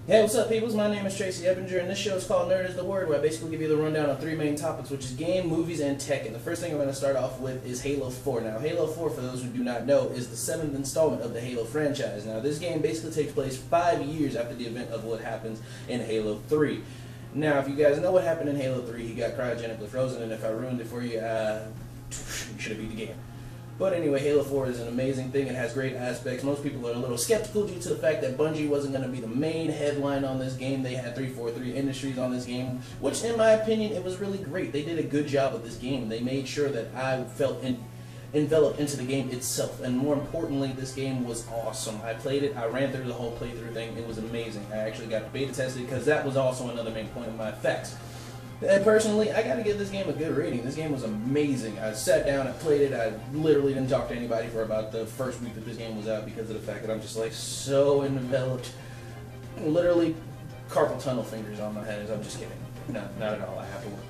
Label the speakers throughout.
Speaker 1: Hey, what's up, peoples? My name is Tracy Eppinger, and this show is called Nerd is the Word, where I basically give you the rundown on three main topics, which is game, movies, and tech. And the first thing I'm going to start off with is Halo 4. Now, Halo 4, for those who do not know, is the 7th installment of the Halo franchise. Now, this game basically takes place 5 years after the event of what happens in Halo 3. Now, if you guys know what happened in Halo 3, he got cryogenically frozen, and if I ruined it for you, you should have beat the game. But anyway, Halo 4 is an amazing thing. It has great aspects. Most people are a little skeptical due to the fact that Bungie wasn't going to be the main headline on this game. They had 343 Industries on this game, which in my opinion, it was really great. They did a good job with this game. They made sure that I felt enveloped into the game itself. And more importantly, this game was awesome. I played it. I ran through the whole playthrough thing. It was amazing. I actually got to beta test it because that was also another main point of my effects. And personally, I gotta give this game a good rating. This game was amazing. I sat down, I played it, I literally didn't talk to anybody for about the first week that this game was out because of the fact that I'm just like so enveloped. Literally carpal tunnel fingers on my head. I'm just kidding. No, not at all. I have to work.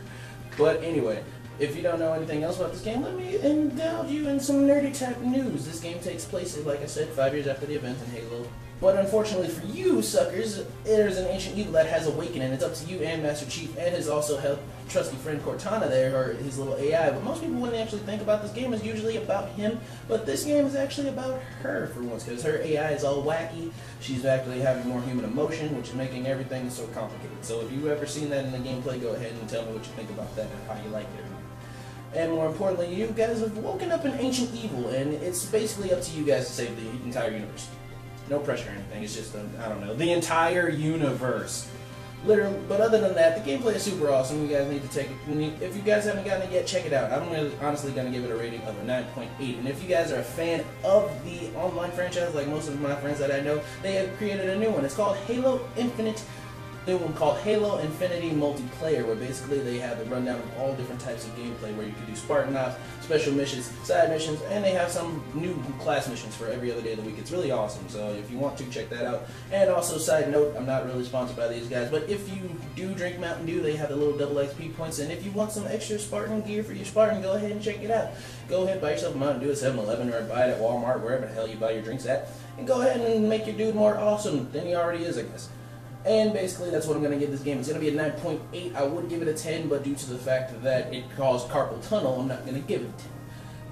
Speaker 1: But anyway, if you don't know anything else about this game, let me indulge you in some nerdy type news. This game takes place, like I said, 5 years after the event in Halo. But unfortunately for you, suckers, there's an ancient evil that has awakened, and it's up to you and Master Chief and his also trusty friend Cortana there, or his little AI. But most people, when they actually think about this game, is usually about him. But this game is actually about her for once, because her AI is all wacky. She's actually having more human emotion, which is making everything so complicated. So if you've ever seen that in the gameplay, go ahead and tell me what you think about that and how you like it. And more importantly, you guys have woken up an ancient evil, and it's basically up to you guys to save the entire universe. No pressure or anything, it's just, I don't know, the entire universe. Literally, but other than that, the gameplay is super awesome. You guys need to take it. If you guys haven't gotten it yet, check it out. I'm honestly going to give it a rating of a 9.8. And if you guys are a fan of the online franchise, like most of my friends that I know, they have created a new one. It's called Halo Infinite. New one called Halo Infinity Multiplayer, where basically they have a rundown of all different types of gameplay where you can do Spartan ops, special missions, side missions, and they have some new class missions for every other day of the week. It's really awesome, so if you want to, check that out. And also, side note, I'm not really sponsored by these guys, but if you do drink Mountain Dew, they have the little double XP points, and if you want some extra Spartan gear for your Spartan, go ahead and check it out. Go ahead, buy yourself a Mountain Dew at 7-Eleven, or buy it at Walmart, wherever the hell you buy your drinks at, and go ahead and make your dude more awesome than he already is, I guess. And basically, that's what I'm going to give this game. It's going to be a 9.8. I would give it a 10, but due to the fact that it caused carpal tunnel, I'm not going to give it a 10.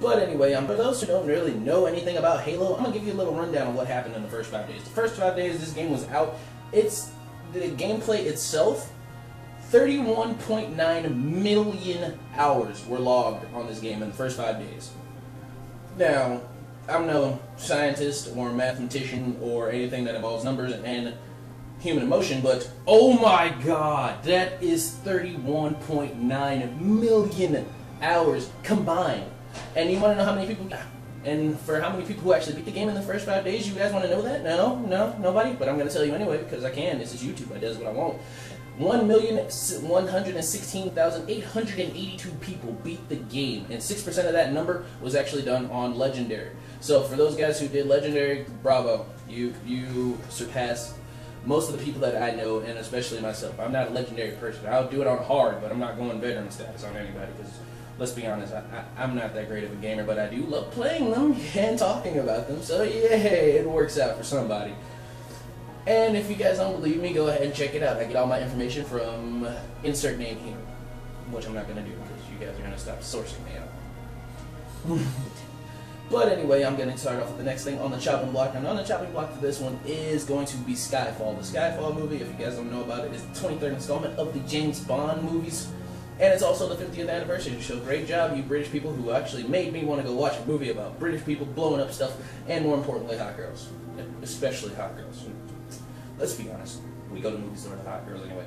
Speaker 1: But anyway, for those who don't really know anything about Halo, I'm going to give you a little rundown of what happened in the first 5 days. The first 5 days this game was out, the gameplay itself, 31.9 million hours were logged on this game in the first 5 days. Now, I'm no scientist or mathematician or anything that involves numbers and human emotion, but oh my god, that is 31.9 million hours combined. And you want to know how many people, and for how many people who actually beat the game in the first 5 days, you guys want to know that? No, nobody, but I'm going to tell you anyway, because I can. This is YouTube, I does what I want. 1,116,882 people beat the game, and 6% of that number was actually done on Legendary. So for those guys who did Legendary, bravo, you surpassed most of the people that I know, and especially myself. I'm not a legendary person. I'll do it on hard, but I'm not going veteran status on anybody, because let's be honest, I'm not that great of a gamer, but I do love playing them and talking about them, so yay, it works out for somebody. And if you guys don't believe me, go ahead and check it out. I get all my information from insert name here, which I'm not going to do because you guys are going to stop sourcing me out. But anyway, I'm going to start off with the next thing on the chopping block. And on the chopping block for this one is going to be Skyfall. The Skyfall movie, if you guys don't know about it, is the 23rd installment of the James Bond movies. And it's also the 50th anniversary. So great job, you British people who actually made me want to go watch a movie about British people blowing up stuff, and more importantly, hot girls. Especially hot girls. Let's be honest. We go to movies that are hot girls anyway.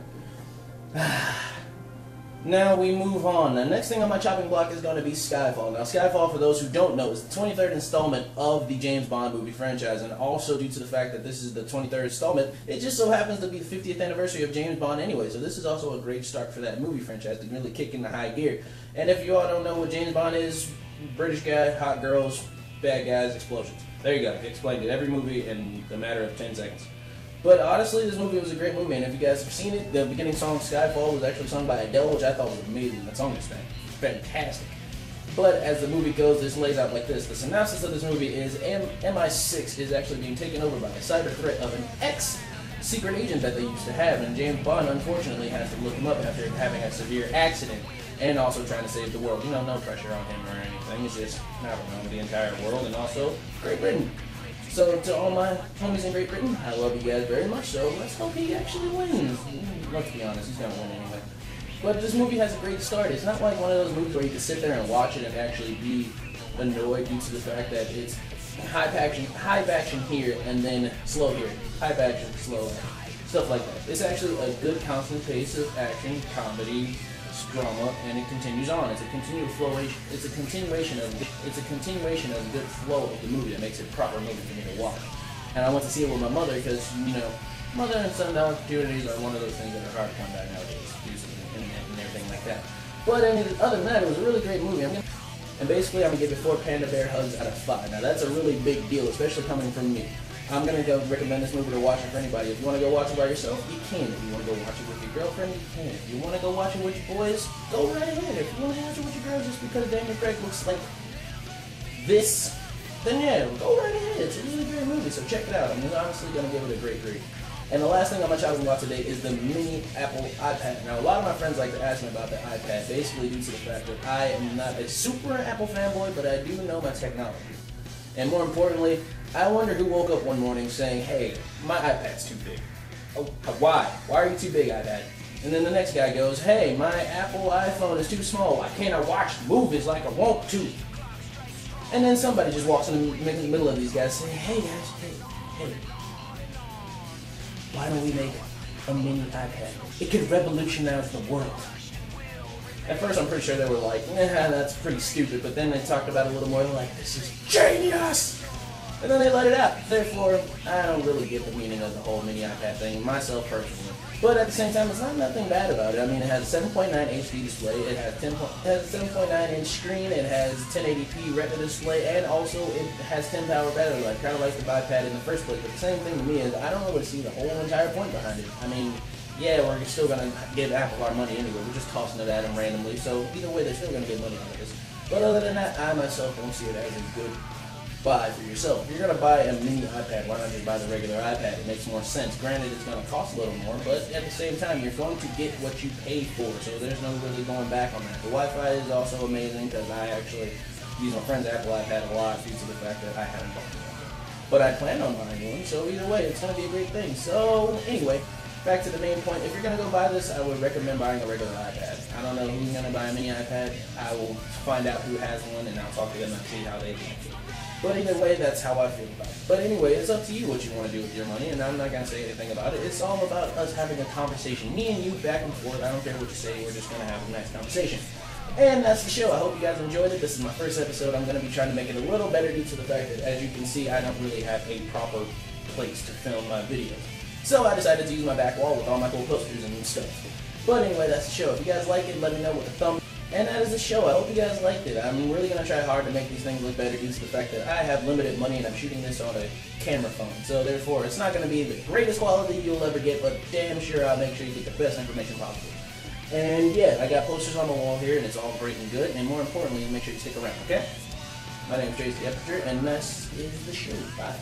Speaker 1: Now we move on. The next thing on my chopping block is going to be Skyfall. Now Skyfall, for those who don't know, is the 23rd installment of the James Bond movie franchise, and also due to the fact that this is the 23rd installment, it just so happens to be the 50th anniversary of James Bond anyway, so this is also a great start for that movie franchise to really kick into high gear. And if you all don't know what James Bond is, British guy, hot girls, bad guys, explosions. There you go. Explained it every movie in a matter of 10 seconds. But honestly, this movie was a great movie, and if you guys have seen it, the beginning song Skyfall was actually sung by Adele, which I thought was amazing. That song is fantastic. But as the movie goes, this lays out like this. The synopsis of this movie is MI6 is actually being taken over by a cyber threat of an secret agent that they used to have, and James Bond unfortunately has to look him up after having a severe accident and also trying to save the world. You know, no pressure on him or anything. It's just, I don't know, the entire world and also Great Britain. So to all my homies in Great Britain, I love you guys very much, so let's hope he actually wins. Let's be honest, he's going to win anyway. But this movie has a great start. It's not like one of those movies where you can sit there and watch it and actually be annoyed due to the fact that it's high action here and then slow here. High action, slow action. Stuff like that. It's actually a good constant pace of action, comedy, drama, and it continues on. It's a continuation of the good flow of the movie that makes it a proper movie for me to watch. And I went to see it with my mother because, you know, mother and son opportunities are one of those things that are hard to come by nowadays, due to the internet and everything like that. But other than that, it was a really great movie. And basically, I'm gonna give it 4 panda bear hugs out of 5. Now that's a really big deal, especially coming from me. I'm gonna go recommend this movie to watch it for anybody. If you want to go watch it by yourself, you can. If you want to go watch it with your girlfriend, you can. If you want to go watch it with your boys, go right ahead. If you want to watch it with your girls just because Daniel Craig looks like this, then yeah, go right ahead. It's a really great movie, so check it out. I'm honestly gonna give it a great grade. And the last thing I'm talking about today is the mini Apple iPad. Now, a lot of my friends like to ask me about the iPad, basically due to the fact that I am not a super Apple fanboy, but I do know my technology. And more importantly, I wonder who woke up one morning saying, hey, my iPad's too big. Oh, why? Why are you too big, iPad? And then the next guy goes, hey, my Apple iPhone is too small. Why can't I watch movies like I want to? And then somebody just walks in the middle of these guys saying, hey guys, hey. Why don't we make a mini iPad? It could revolutionize the world. At first, I'm pretty sure they were like, nah, that's pretty stupid. But then they talked about it a little more. They're like, this is genius! And then they let it out. Therefore, I don't really get the meaning of the whole mini iPad thing, myself personally. But at the same time, it's not nothing bad about it. I mean, it has a 7.9 HD display. It has a 7.9 inch screen. It has 1080p Retina display, and also it has 10 power battery life, kind of like the iPad in the first place. But the same thing to me is I don't really see the whole entire point behind it. I mean, yeah, we're still gonna give Apple our money anyway. We're just tossing it at them randomly. So either way, they're still gonna get money out of this. But other than that, I myself don't see it as a good buy for yourself. If you're going to buy a mini iPad, why not just buy the regular iPad? It makes more sense. Granted, it's going to cost a little more, but at the same time, you're going to get what you pay for, so there's no really going back on that. The Wi-Fi is also amazing because I actually use my friend's Apple iPad a lot due to the fact that I haven't bought one. But I plan on buying one, so either way, it's going to be a great thing. So anyway, back to the main point. If you're going to go buy this, I would recommend buying a regular iPad. I don't know who's going to buy a mini iPad. I will find out who has one, and I'll talk to them and see how they do. But either way, that's how I feel about it. But anyway, it's up to you what you want to do with your money, and I'm not going to say anything about it. It's all about us having a conversation. Me and you, back and forth. I don't care what you say. We're just going to have a nice conversation. And that's the show. I hope you guys enjoyed it. This is my first episode. I'm going to be trying to make it a little better due to the fact that, as you can see, I don't really have a proper place to film my videos. So I decided to use my back wall with all my cool posters and stuff. But anyway, that's the show. If you guys like it, let me know with a thumb. And that is the show. I hope you guys liked it. I'm really going to try hard to make these things look better due to the fact that I have limited money and I'm shooting this on a camera phone. So therefore, it's not going to be the greatest quality you'll ever get, but damn sure I'll make sure you get the best information possible. And yeah, I got posters on the wall here and it's all great and good. And more importantly, make sure you stick around, okay? My name is Tracy Eppinger and this is the show. Bye.